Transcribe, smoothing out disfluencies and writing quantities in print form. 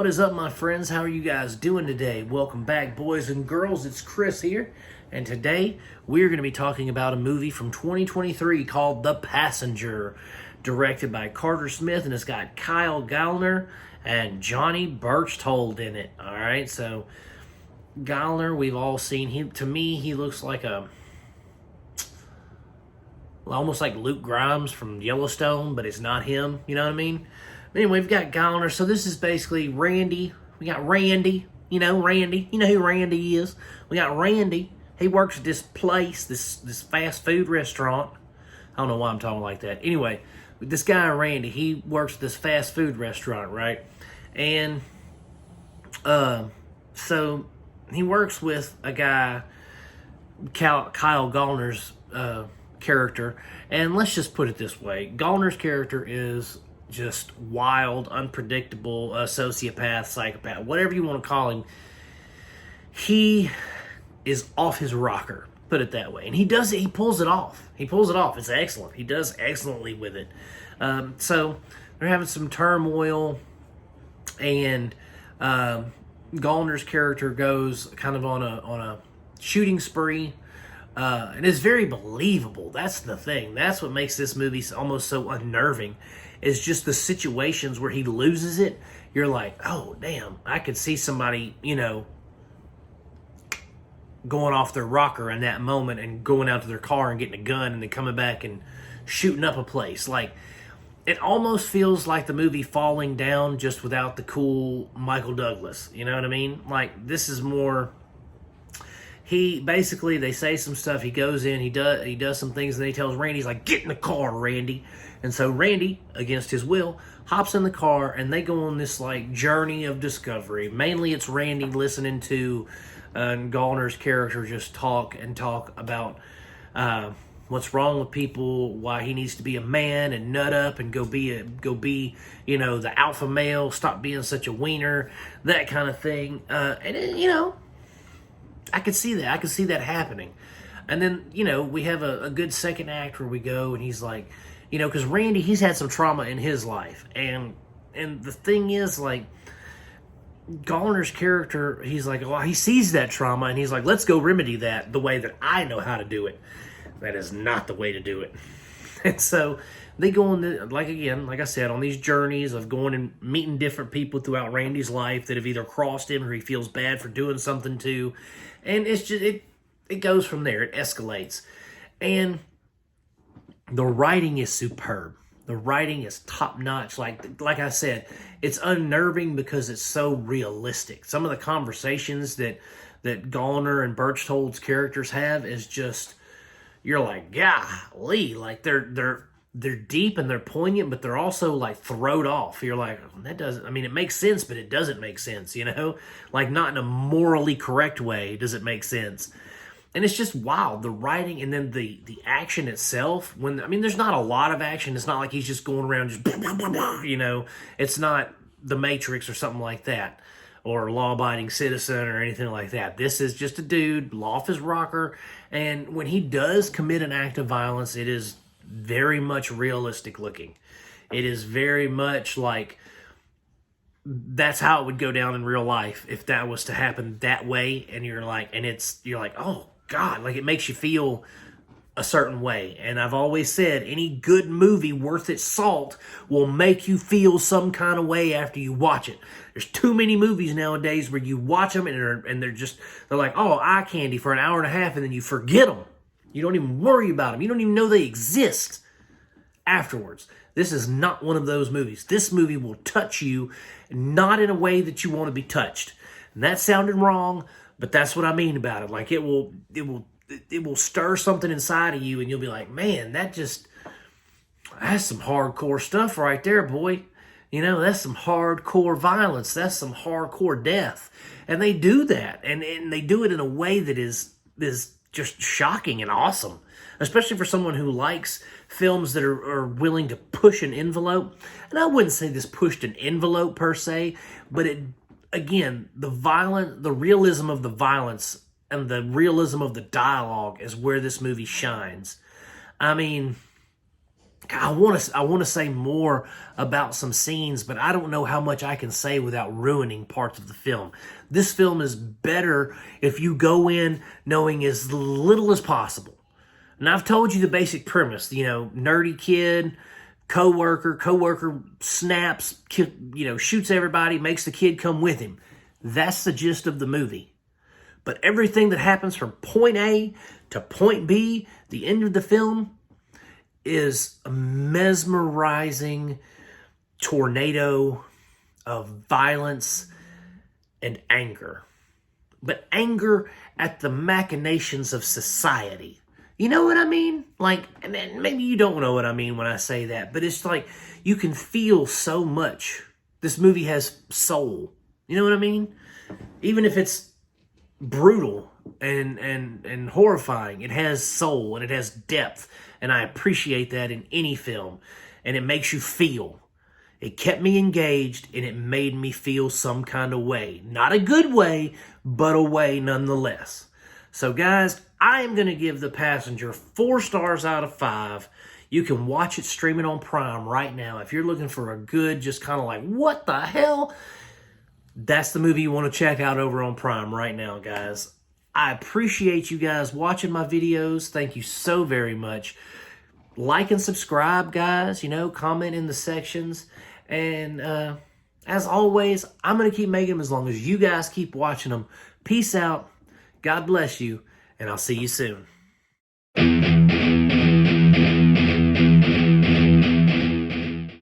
What is up, my friends? How are you guys doing today? Welcome back, boys and girls. It's Chris here, and today we're going to be talking about a movie from 2023 called The Passenger, directed by Carter Smith, and it's got Kyle Gallner and Johnny Birchtold in it. All right, so Gallner, we've all seen him. To me, he looks like almost like Luke Grimes from Yellowstone, but it's not him. You know what I mean? Anyway, we've got Gallner. So this is basically Randy. We got Randy. You know Randy. You know who Randy is. We got Randy. He works at this place, this fast food restaurant. I don't know why I'm talking like that. Anyway, this guy Randy, he works at this fast food restaurant, right? And so he works with a guy, Kyle Gallner's character. And let's just put it this way. Gallner's character is just wild, unpredictable, sociopath, psychopath, whatever you want to call him. He is off his rocker, put it that way. And he does it, he pulls it off. It's excellent. He does excellently with it. So they're having some turmoil, and Gallner's character goes kind of on a shooting spree. And it's very believable. That's the thing. That's what makes this movie almost so unnerving. Is just the situations where he loses it. You're like, oh, damn, I could see somebody, going off their rocker in that moment and going out to their car and getting a gun and then coming back and shooting up a place. Like, it almost feels like the movie Falling Down, just without the cool Michael Douglas. You know what I mean? Like, this is more... They say some stuff, he goes in, he does some things, and then he tells Randy, he's like, get in the car, Randy. And so Randy, against his will, hops in the car, and they go on this, like, journey of discovery. Mainly it's Randy listening to Gallner's character just talk about what's wrong with people, why he needs to be a man and nut up and go be the alpha male, stop being such a wiener, that kind of thing. I could see that. I could see that happening. And then, we have a good second act where we go and he's like, because Randy, he's had some trauma in his life. And the thing is, like, Gallner's character, he's like, well, he sees that trauma and he's like, let's go remedy that the way that I know how to do it. That is not the way to do it. And so they go on, like I said, on these journeys of going and meeting different people throughout Randy's life that have either crossed him or he feels bad for doing something to. And it's just, it goes from there. It escalates. And the writing is superb. The writing is top-notch. Like I said, it's unnerving because it's so realistic. Some of the conversations that Gallner and Birchtold's characters have is just, you're like, golly, like they're deep and they're poignant, but they're also like throwed off. You're like, that doesn't, I mean, it makes sense, but it doesn't make sense, Like, not in a morally correct way does it make sense. And it's just wild, the writing, and then the action itself. There's not a lot of action. It's not like he's just going around just, It's not The Matrix or something like that, or Law-Abiding Citizen or anything like that. This is just a dude off his rocker, and when he does commit an act of violence, it is very much realistic looking. It is very much like that's how it would go down in real life if that was to happen that way. And you're like, oh God, like, it makes you feel a certain way. And I've always said, any good movie worth its salt will make you feel some kind of way after you watch it. There's too many movies nowadays where you watch them and they're like, oh, eye candy for an hour and a half, and then you forget them. You don't even worry about them. You don't even know they exist afterwards. This is not one of those movies. This movie will touch you, not in a way that you want to be touched. And that sounded wrong, but that's what I mean about it. Like, it will stir something inside of you, and you'll be like, man, that's some hardcore stuff right there, boy. That's some hardcore violence. That's some hardcore death. And they do that. And they do it in a way that is just shocking and awesome, especially for someone who likes films that are willing to push an envelope. And I wouldn't say this pushed an envelope per se, but the realism of the violence and the realism of the dialogue is where this movie shines. I mean, I want to say more about some scenes, but I don't know how much I can say without ruining parts of the film. This film is better if you go in knowing as little as possible. And I've told you the basic premise, nerdy kid, coworker snaps, shoots everybody, makes the kid come with him. That's the gist of the movie. But everything that happens from point A to point B, the end of the film, is a mesmerizing tornado of violence and anger. But anger at the machinations of society. You know what I mean? Like, and maybe you don't know what I mean when I say that, but it's like you can feel so much. This movie has soul. You know what I mean? Even if it's brutal and horrifying, it has soul and it has depth. And I appreciate that in any film. And it makes you feel. It kept me engaged and it made me feel some kind of way. Not a good way, but a way nonetheless. So guys, I am going to give The Passenger 4 stars out of 5. You can watch it streaming on Prime right now. If you're looking for a good, just kind of like, what the hell? That's the movie you want to check out over on Prime right now, guys. I appreciate you guys watching my videos. Thank you so very much. Like and subscribe, guys. Comment in the sections. And as always, I'm going to keep making them as long as you guys keep watching them. Peace out. God bless you. And I'll see you soon.